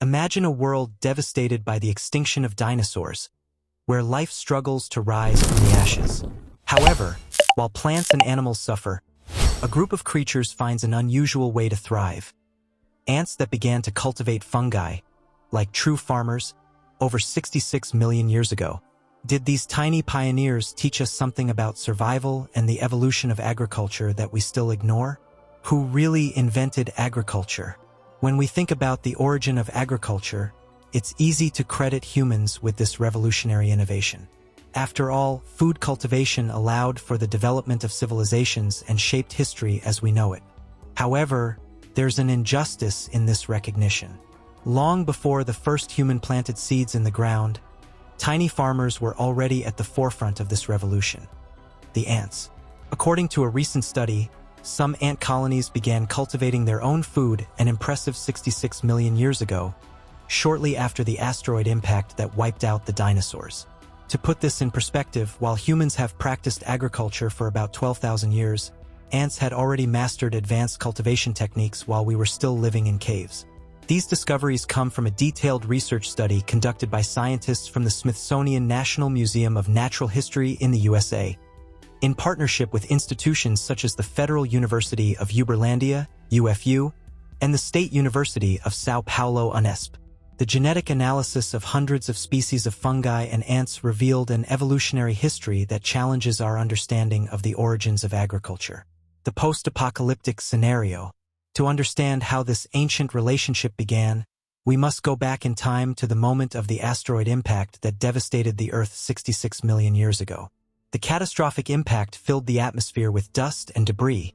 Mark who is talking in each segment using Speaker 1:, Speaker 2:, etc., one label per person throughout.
Speaker 1: Imagine a world devastated by the extinction of dinosaurs, where life struggles to rise from the ashes. However, while plants and animals suffer, a group of creatures finds an unusual way to thrive. Ants that began to cultivate fungi, like true farmers, over 66 million years ago. Did these tiny pioneers teach us something about survival and the evolution of agriculture that we still ignore? Who really invented agriculture? When we think about the origin of agriculture, it's easy to credit humans with this revolutionary innovation. After all, food cultivation allowed for the development of civilizations and shaped history as we know it. However, there's an injustice in this recognition. Long before the first human planted seeds in the ground, tiny farmers were already at the forefront of this revolution. The ants. According to a recent study, some ant colonies began cultivating their own food an impressive 66 million years ago, shortly after the asteroid impact that wiped out the dinosaurs. To put this in perspective, while humans have practiced agriculture for about 12,000 years, ants had already mastered advanced cultivation techniques while we were still living in caves. These discoveries come from a detailed research study conducted by scientists from the Smithsonian National Museum of Natural History in the USA, in partnership with institutions such as the Federal University of Uberlandia, UFU, and the State University of São Paulo, UNESP. The genetic analysis of hundreds of species of fungi and ants revealed an evolutionary history that challenges our understanding of the origins of agriculture. The post-apocalyptic scenario. To understand how this ancient relationship began, we must go back in time to the moment of the asteroid impact that devastated the Earth 66 million years ago. The catastrophic impact filled the atmosphere with dust and debris,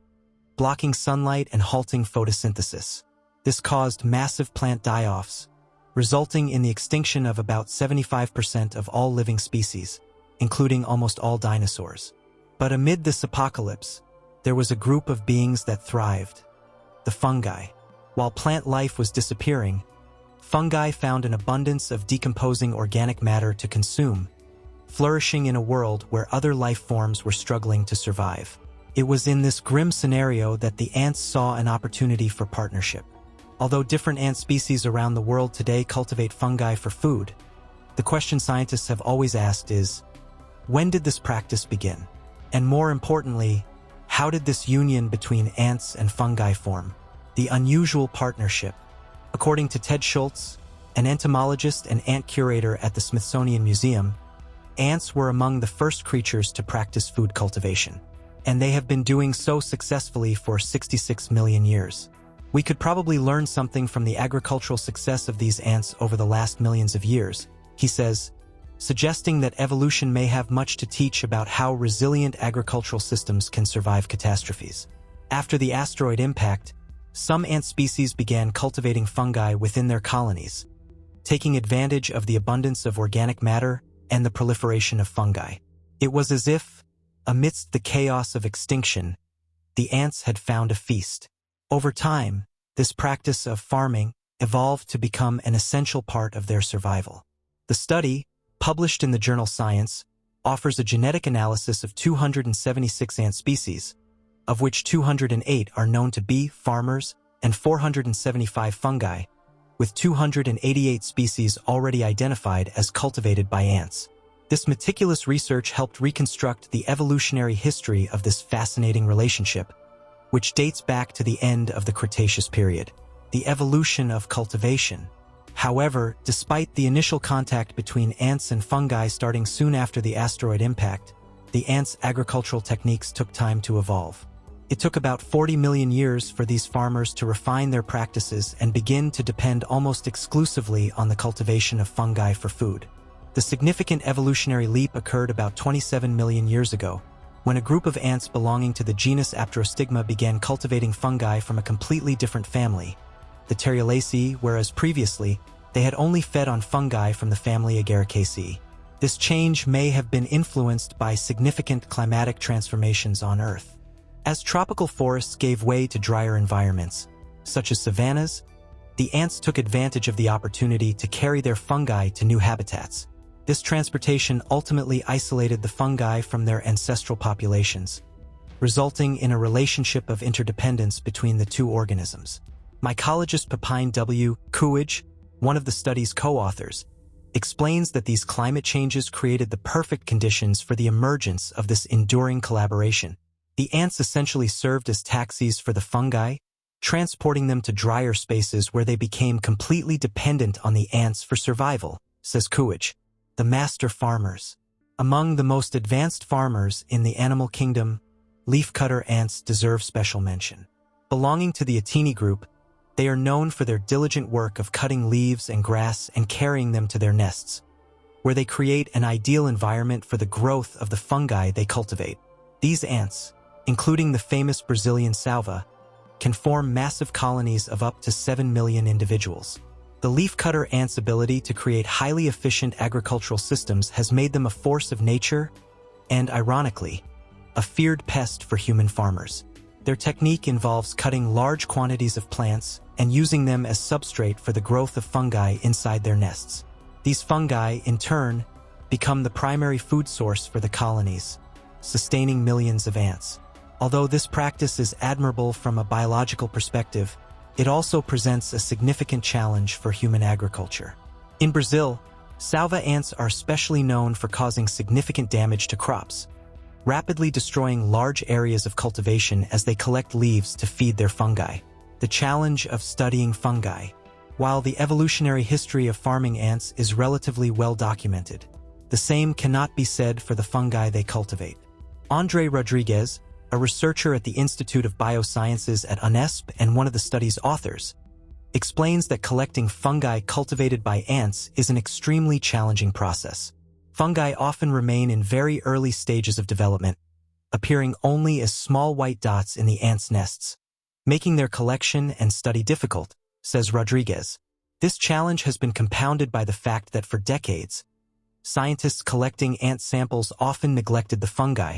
Speaker 1: blocking sunlight and halting photosynthesis. This caused massive plant die-offs, resulting in the extinction of about 75% of all living species, including almost all dinosaurs. But amid this apocalypse, there was a group of beings that thrived. The fungi. While plant life was disappearing, fungi found an abundance of decomposing organic matter to consume, flourishing in a world where other life forms were struggling to survive. It was in this grim scenario that the ants saw an opportunity for partnership. Although different ant species around the world today cultivate fungi for food, the question scientists have always asked is, when did this practice begin? And more importantly, how did this union between ants and fungi form? The unusual partnership. According to Ted Schultz, an entomologist and ant curator at the Smithsonian Museum, ants were among the first creatures to practice food cultivation, and they have been doing so successfully for 66 million years. We could probably learn something from the agricultural success of these ants over the last millions of years, he says, suggesting that evolution may have much to teach about how resilient agricultural systems can survive catastrophes. After the asteroid impact, some ant species began cultivating fungi within their colonies, taking advantage of the abundance of organic matter and the proliferation of fungi. It was as if, amidst the chaos of extinction, the ants had found a feast. Over time, this practice of farming evolved to become an essential part of their survival. The study, published in the journal Science, offers a genetic analysis of 276 ant species, of which 208 are known to be farmers and 475 fungi, with 288 species already identified as cultivated by ants. This meticulous research helped reconstruct the evolutionary history of this fascinating relationship, which dates back to the end of the Cretaceous period. The evolution of cultivation. However, despite the initial contact between ants and fungi starting soon after the asteroid impact, the ants' agricultural techniques took time to evolve. It took about 40 million years for these farmers to refine their practices and begin to depend almost exclusively on the cultivation of fungi for food. The significant evolutionary leap occurred about 27 million years ago, when a group of ants belonging to the genus Apterostigma began cultivating fungi from a completely different family, the Pteriolaceae, whereas previously, they had only fed on fungi from the family Agaricaceae. This change may have been influenced by significant climatic transformations on Earth. As tropical forests gave way to drier environments, such as savannas, the ants took advantage of the opportunity to carry their fungi to new habitats. This transportation ultimately isolated the fungi from their ancestral populations, resulting in a relationship of interdependence between the two organisms. Mycologist Pepijn W. Coolidge one of the study's co-authors, explains that these climate changes created the perfect conditions for the emergence of this enduring collaboration. The ants essentially served as taxis for the fungi, transporting them to drier spaces where they became completely dependent on the ants for survival, says Kuwich. The master farmers. Among the most advanced farmers in the animal kingdom, leafcutter ants deserve special mention. Belonging to the Atini group, they are known for their diligent work of cutting leaves and grass and carrying them to their nests, where they create an ideal environment for the growth of the fungi they cultivate. These ants, including the famous Brazilian salva, can form massive colonies of up to 7 million individuals. The leafcutter ants' ability to create highly efficient agricultural systems has made them a force of nature and, ironically, a feared pest for human farmers. Their technique involves cutting large quantities of plants and using them as substrate for the growth of fungi inside their nests. These fungi, in turn, become the primary food source for the colonies, sustaining millions of ants. Although this practice is admirable from a biological perspective, it also presents a significant challenge for human agriculture. In Brazil, salva ants are especially known for causing significant damage to crops, rapidly destroying large areas of cultivation as they collect leaves to feed their fungi. The challenge of studying fungi. While the evolutionary history of farming ants is relatively well documented, the same cannot be said for the fungi they cultivate. André Rodrigues, a researcher at the Institute of Biosciences at UNESP and one of the study's authors, explains that collecting fungi cultivated by ants is an extremely challenging process. Fungi often remain in very early stages of development, appearing only as small white dots in the ants' nests, making their collection and study difficult, says Rodrigues. This challenge has been compounded by the fact that for decades, scientists collecting ant samples often neglected the fungi,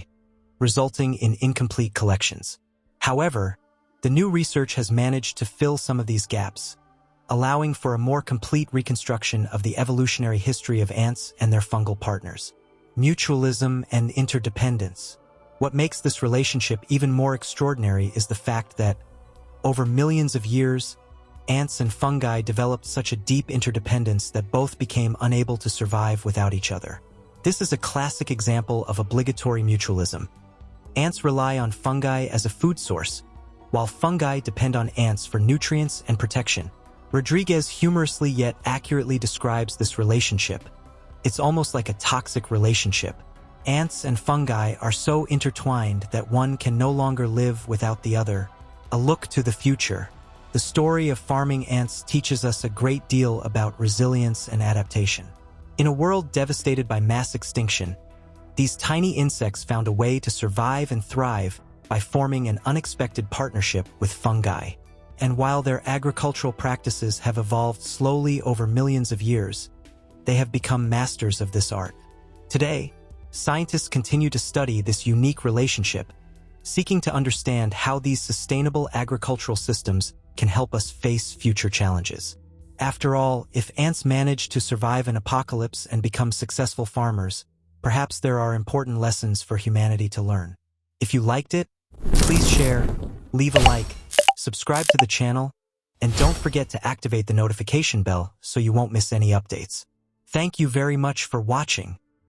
Speaker 1: resulting in incomplete collections. However, the new research has managed to fill some of these gaps, allowing for a more complete reconstruction of the evolutionary history of ants and their fungal partners. Mutualism and interdependence. What makes this relationship even more extraordinary is the fact that, over millions of years, ants and fungi developed such a deep interdependence that both became unable to survive without each other. This is a classic example of obligatory mutualism. Ants rely on fungi as a food source, while fungi depend on ants for nutrients and protection. Rodrigues humorously yet accurately describes this relationship. It's almost like a toxic relationship. Ants and fungi are so intertwined that one can no longer live without the other. A look to the future. The story of farming ants teaches us a great deal about resilience and adaptation. In a world devastated by mass extinction, these tiny insects found a way to survive and thrive by forming an unexpected partnership with fungi. And while their agricultural practices have evolved slowly over millions of years, they have become masters of this art. Today, scientists continue to study this unique relationship, seeking to understand how these sustainable agricultural systems can help us face future challenges. After all, if ants manage to survive an apocalypse and become successful farmers, perhaps there are important lessons for humanity to learn. If you liked it, please share, leave a like, subscribe to the channel, and don't forget to activate the notification bell so you won't miss any updates. Thank you very much for watching.